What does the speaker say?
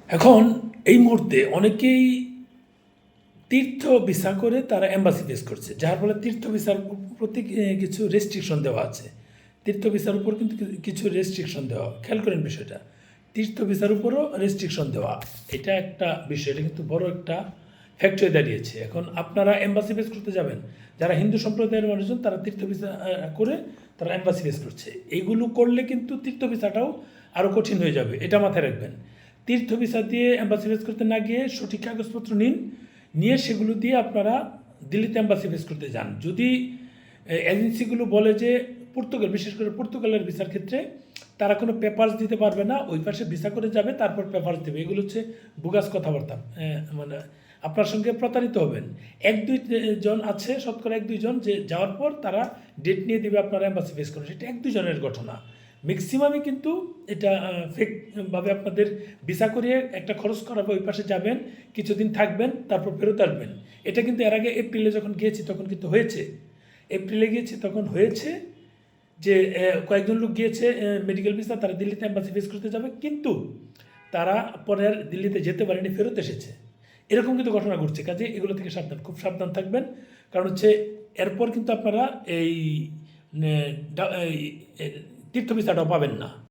এখন এই মুহূর্তে অনেকেই তীর্থ ভিসা করে তারা এম্বাসি ফেস করছে, যার ফলে তীর্থ ভিসার প্রতি কিছু রেস্ট্রিকশন দেওয়া আছে। তীর্থ ভিসার উপর কিন্তু কিছু রেস্ট্রিকশন দেওয়া, খেয়াল করেন বিষয়টা। তীর্থ ভিসার উপরও রেস্ট্রিকশন দেওয়া, এটা একটা বিষয়, এটা কিন্তু বড় একটা ফ্যাক্ট হয়ে দাঁড়িয়েছে। এখন আপনারা এম্বাসি ফেস করতে যাবেন, যারা হিন্দু সম্প্রদায়ের মানুষজন তারা তীর্থ ভিসা করে তারা এম্বাসি ফেস করছে। এইগুলো করলে কিন্তু তীর্থ ভিসাটাও আরও কঠিন হয়ে যাবে, এটা মাথায় রাখবেন। তীর্থ ভিসা দিয়ে এম্বাসি ফেস করতে না গিয়ে সঠিক কাগজপত্র নিন, নিয়ে সেগুলো দিয়ে আপনারা দিল্লিতে এম্বাসি ফেস করতে যান। যদি এজেন্সিগুলো বলে যে পর্তুগাল, বিশেষ করে পর্তুগালের ভিসার ক্ষেত্রে তারা কোনো পেপারস দিতে পারবে না, ওই পাশে ভিসা করে যাবে তারপর পেপারস দেবে, এগুলো হচ্ছে বুগাস কথাবার্তা। মানে আপনার সঙ্গে প্রতারিত হবেন। এক দুই জন আছে, শতকরা এক দুইজন, যে যাওয়ার পর তারা ডেট নিয়ে দেবে আপনারা এম্বাসি ফেস করেন, সেটা এক দুজনের ঘটনা। ম্যাক্সিমামই কিন্তু এটা ফেকভাবে আপনাদের ভিসা করিয়ে একটা খরচ করাবে, ওই পাশে যাবেন, কিছুদিন থাকবেন, তারপর ফেরত আসবেন। এটা কিন্তু এর আগে এপ্রিলে যখন গিয়েছি তখন কিন্তু হয়েছে। এপ্রিলে গিয়েছি তখন হয়েছে যে কয়েকজন লোক গিয়েছে মেডিকেল ভিসা, তারা দিল্লিতে এম্বাসি ফেস করতে যাবে, কিন্তু তারা পরে আর দিল্লিতে যেতে পারেনি, ফেরত এসেছে। এরকম কিন্তু ঘটনা ঘটছে। কাজে এগুলো থেকে সাবধান, খুব সাবধান থাকবেন। কারণ হচ্ছে এরপর কিন্তু আপনারা এই তীর্থ ভিসাটাও পাবেন না।